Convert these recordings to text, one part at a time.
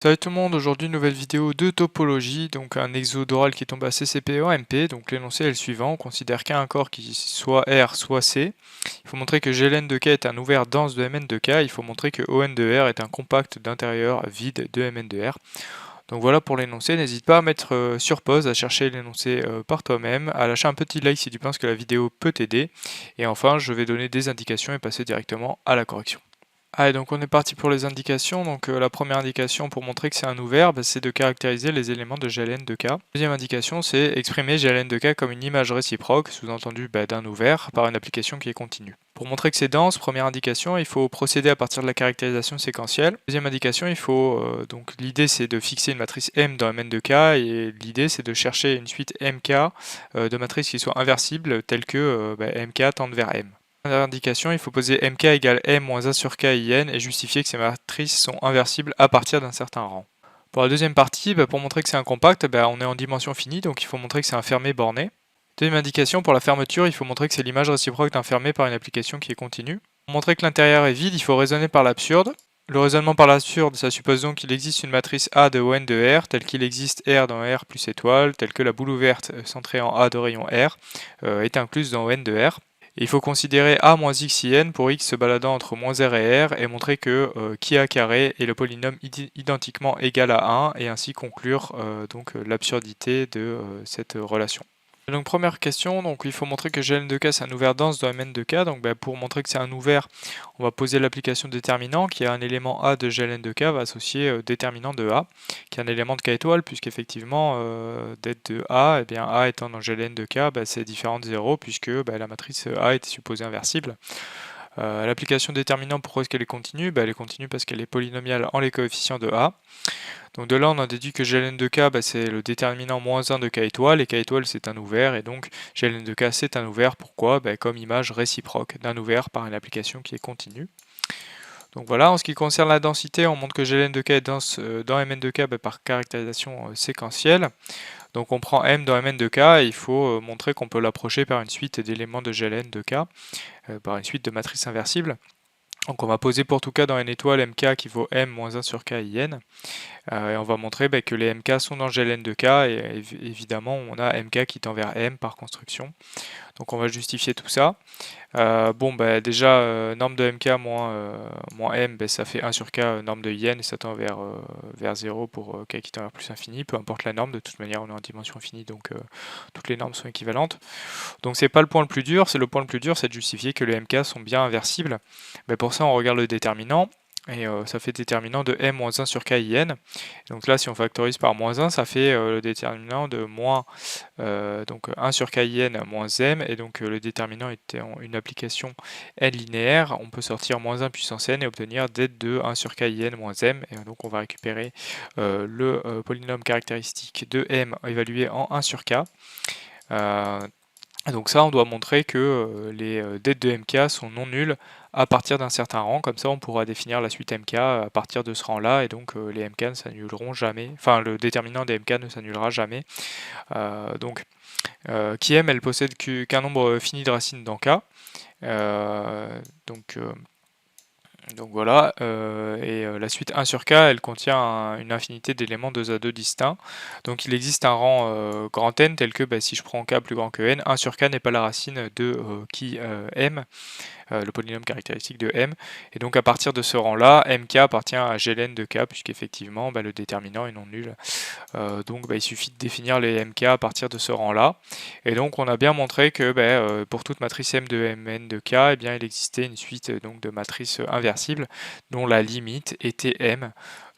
Salut tout le monde, aujourd'hui nouvelle vidéo de topologie, donc un exo d'oral qui tombe à CCP en MP, donc l'énoncé est le suivant, on considère qu'un corps qui soit R soit C, il faut montrer que Gln de K est un ouvert dense de Mn de K, il faut montrer que On de R est un compact d'intérieur vide de Mn de R. Donc voilà pour l'énoncé, n'hésite pas à mettre sur pause, à chercher l'énoncé par toi-même, à lâcher un petit like si tu penses que la vidéo peut t'aider, et enfin je vais donner des indications et passer directement à la correction. Allez, donc on est parti pour les indications. Donc la première indication pour montrer que c'est un ouvert, c'est de caractériser les éléments de Gln de K. Deuxième indication, c'est exprimer Gln de K comme une image réciproque, sous-entendu d'un ouvert, par une application qui est continue. Pour montrer que c'est dense, première indication, il faut procéder à partir de la caractérisation séquentielle. Deuxième indication, donc l'idée c'est de fixer une matrice M dans Mn de K, et l'idée c'est de chercher une suite Mk de matrices qui soit inversible, telle que Mk tende vers M. Dernière indication, il faut poser mk égale m moins 1 sur k in et justifier que ces matrices sont inversibles à partir d'un certain rang. Pour la deuxième partie, pour montrer que c'est un compact, on est en dimension finie, donc il faut montrer que c'est un fermé borné. Deuxième indication, pour la fermeture, il faut montrer que c'est l'image réciproque d'un fermé par une application qui est continue. Pour montrer que l'intérieur est vide, il faut raisonner par l'absurde. Le raisonnement par l'absurde, ça suppose donc qu'il existe une matrice A de On de R, telle qu'il existe R dans R plus étoile, telle que la boule ouverte centrée en A de rayon R est incluse dans On de R. Et il faut considérer A moins x in pour x se baladant entre moins R et R et montrer que Kia carré est le polynôme identiquement égal à 1 et ainsi conclure l'absurdité de cette relation. Donc première question, donc il faut montrer que Gln de K c'est un ouvert dense dans Mn de K, donc pour montrer que c'est un ouvert, on va poser l'application déterminant qui a un élément A de Gln de K va associer déterminant de A, qui est un élément de K étoile, puisqu'effectivement d'être de A, et bien A étant dans Gln de K, c'est différent de 0, puisque la matrice A est supposée inversible. L'application déterminant, pourquoi est-ce qu'elle est continue? Elle est continue parce qu'elle est polynomiale en les coefficients de A. Donc de là, on a déduit que Gln de K, c'est le déterminant moins 1 de K étoile, et K étoile c'est un ouvert, et donc Gln de K c'est un ouvert, pourquoi? Comme image réciproque d'un ouvert par une application qui est continue. Donc voilà, en ce qui concerne la densité, on montre que Gln de K est dense dans Mn de K par caractérisation séquentielle. Donc on prend M dans Mn de K, et il faut montrer qu'on peut l'approcher par une suite d'éléments de Gln de K, par une suite de matrices inversibles. Donc on va poser pour tout cas dans N étoile Mk qui vaut M moins 1 sur K in. Et on va montrer que les Mk sont dans Gln de K, et évidemment on a Mk qui tend vers M par construction. Donc on va justifier tout ça. Déjà, norme de Mk moins M, ça fait 1 sur K, norme de In, et ça tend vers 0 pour K qui tend vers plus infini, peu importe la norme, de toute manière on est en dimension infinie, donc toutes les normes sont équivalentes. Donc c'est pas le point le plus dur, c'est de justifier que les Mk sont bien inversibles. Pour ça on regarde le déterminant, et ça fait déterminant de m moins 1 sur k in. Donc là, si on factorise par moins 1, ça fait le déterminant de moins 1 sur k in moins m, et donc le déterminant était une application n linéaire, on peut sortir moins 1 puissance n et obtenir z de 1 sur k in moins m, et donc on va récupérer le polynôme caractéristique de m évalué en 1 sur k. Donc ça, on doit montrer que les dettes de MK sont non nulles à partir d'un certain rang. Comme ça, on pourra définir la suite MK à partir de ce rang-là, et donc les MK ne s'annuleront jamais. Enfin, le déterminant des MK ne s'annulera jamais. Qui M, elle possède qu'un nombre fini de racines dans K. Donc voilà, la suite 1 sur K, elle contient une infinité d'éléments 2 à 2 distincts. Donc il existe un rang grand N tel que si je prends K plus grand que N, 1 sur K n'est pas la racine de M, le polynôme caractéristique de M. Et donc à partir de ce rang-là, Mk appartient à Gln de K, puisqu'effectivement le déterminant est non nul. Donc il suffit de définir les Mk à partir de ce rang-là. Et donc on a bien montré que pour toute matrice M de Mn de K, il existait une suite de matrices inversibles dont la limite était M.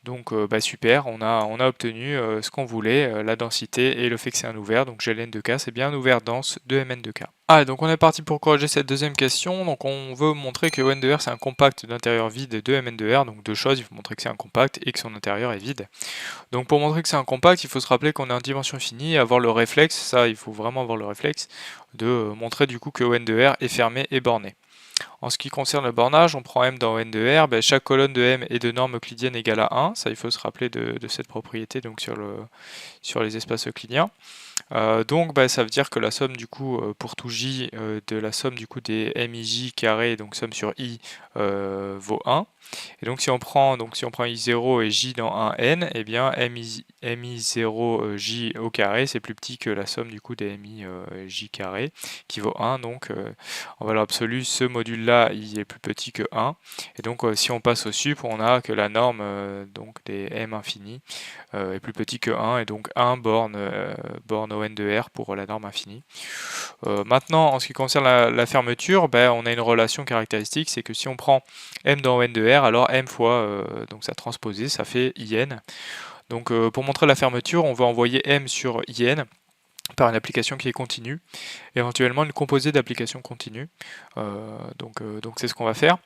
Donc super, on a obtenu ce qu'on voulait, la densité et le fait que c'est un ouvert, donc Gln de K c'est bien un ouvert dense de Mn de K. Donc on est parti pour corriger cette deuxième question. Donc on veut montrer que On de R c'est un compact d'intérieur vide de Mn de R, donc deux choses, il faut montrer que c'est un compact et que son intérieur est vide. Donc pour montrer que c'est un compact, il faut se rappeler qu'on est en dimension finie, avoir le réflexe, ça il faut vraiment avoir le réflexe, de montrer du coup que On de R est fermé et borné. En ce qui concerne le bornage, on prend M dans N de R, chaque colonne de M est de norme euclidienne égale à 1, ça il faut se rappeler de cette propriété donc sur les espaces euclidiens. Donc ça veut dire que la somme du coup pour tout j de la somme du coup des mij carré, donc somme sur i, vaut 1. Et donc si on prend i0 et j dans un n, et bien mi0 j au carré c'est plus petit que la somme du coup des mi j carré qui vaut 1. Donc en valeur absolue ce module là il est plus petit que 1. Et donc si on passe au sup, on a que la norme donc des m infini est plus petit que 1, et donc 1 borne ON de R pour la norme infinie. Maintenant, en ce qui concerne la fermeture, on a une relation caractéristique, c'est que si on prend m dans ON de R, alors m fois donc sa transposée, ça fait IN. Donc pour montrer la fermeture, on va envoyer m sur IN par une application qui est continue, éventuellement une composée d'application continue. Donc c'est ce qu'on va faire.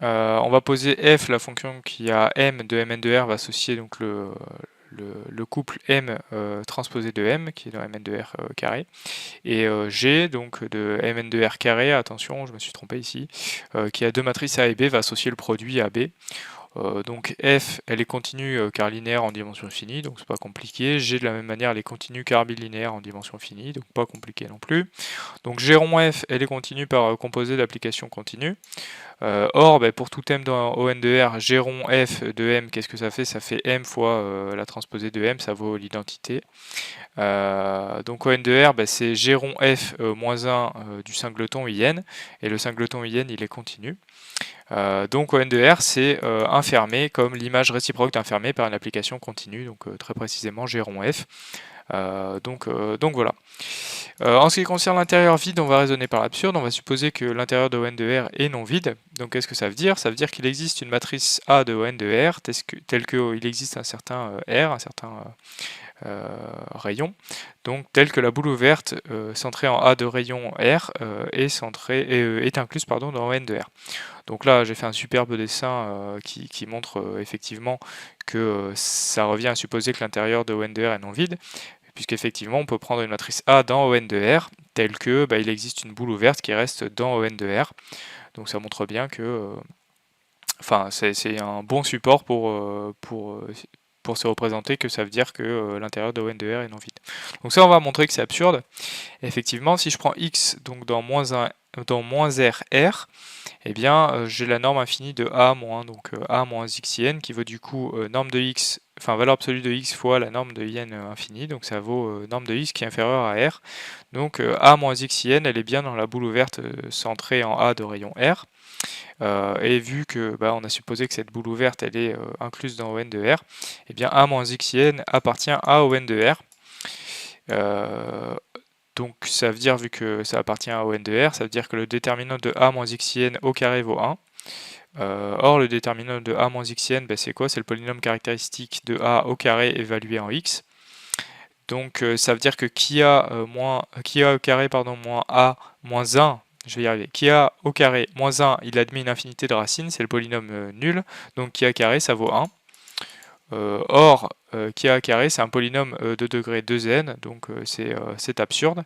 On va poser f, la fonction qui a m de mn de R va associer donc le couple m transposé de m qui est dans mn de R carré, et g donc de mn de R carré, attention je me suis trompé ici, qui a deux matrices A et B va associer le produit à B. Donc f elle est continue car linéaire en dimension finie, donc c'est pas compliqué. G de la même manière elle est continue car bilinéaire en dimension finie, donc pas compliqué non plus. Donc g rond f elle est continue par composé d'application continue. Or, pour tout m dans ON de R, g rond f de m, qu'est-ce que ça fait? Ça fait m fois la transposée de m, ça vaut l'identité. Donc ON de R, c'est g rond f moins 1 du singleton in, et le singleton in il est continu. Donc ON de R c'est infermé comme l'image réciproque d'infermé par une application continue, donc très précisément g rond f. Donc voilà. En ce qui concerne l'intérieur vide, on va raisonner par l'absurde, on va supposer que l'intérieur de ON de R est non vide. Donc qu'est-ce que ça veut dire? Ça veut dire qu'il existe une matrice A de ON de R tel qu'il existe un certain R, un certain rayon, donc tel que la boule ouverte centrée en A de rayon R est incluse dans ON de R. Donc là j'ai fait un superbe dessin qui montre effectivement que ça revient à supposer que l'intérieur de ON de R est non vide, puisqu'effectivement on peut prendre une matrice A dans ON de R tel que il existe une boule ouverte qui reste dans ON de R. Donc ça montre bien que c'est un bon support pour se représenter que ça veut dire que l'intérieur de ON de R est non vide. Donc ça on va montrer que c'est absurde. Effectivement si je prends x donc dans moins R, eh bien j'ai la norme infinie de A moins, donc A moins xin qui vaut du coup norme de x, valeur absolue de x fois la norme de in infinie, donc ça vaut norme de x qui est inférieure à R. Donc A moins xin elle est bien dans la boule ouverte centrée en A de rayon R. Et vu que on a supposé que cette boule ouverte elle est incluse dans ON de R, et bien A moins xin appartient à ON de R. Donc ça veut dire, vu que ça appartient à ON de R, ça veut dire que le déterminant de A moins xin au carré vaut 1. Or le déterminant de A moins xin, c'est quoi? C'est le polynôme caractéristique de A au carré évalué en x. Donc ça veut dire que qui a au carré moins A moins 1, je vais y arriver, qui a au carré moins 1, il admet une infinité de racines, c'est le polynôme nul, donc qui a carré ça vaut 1. Or, qui a carré c'est un polynôme de degré 2n, donc c'est absurde.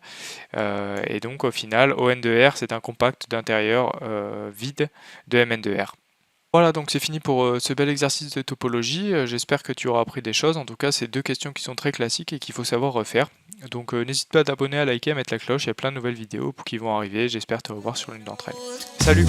Et donc au final, ON de R c'est un compact d'intérieur vide de Mn de R. Voilà, donc c'est fini pour ce bel exercice de topologie. J'espère que tu auras appris des choses. En tout cas, c'est deux questions qui sont très classiques et qu'il faut savoir refaire. Donc n'hésite pas à t'abonner, à liker, à mettre la cloche. Il y a plein de nouvelles vidéos qui vont arriver. J'espère te revoir sur l'une d'entre elles. Salut!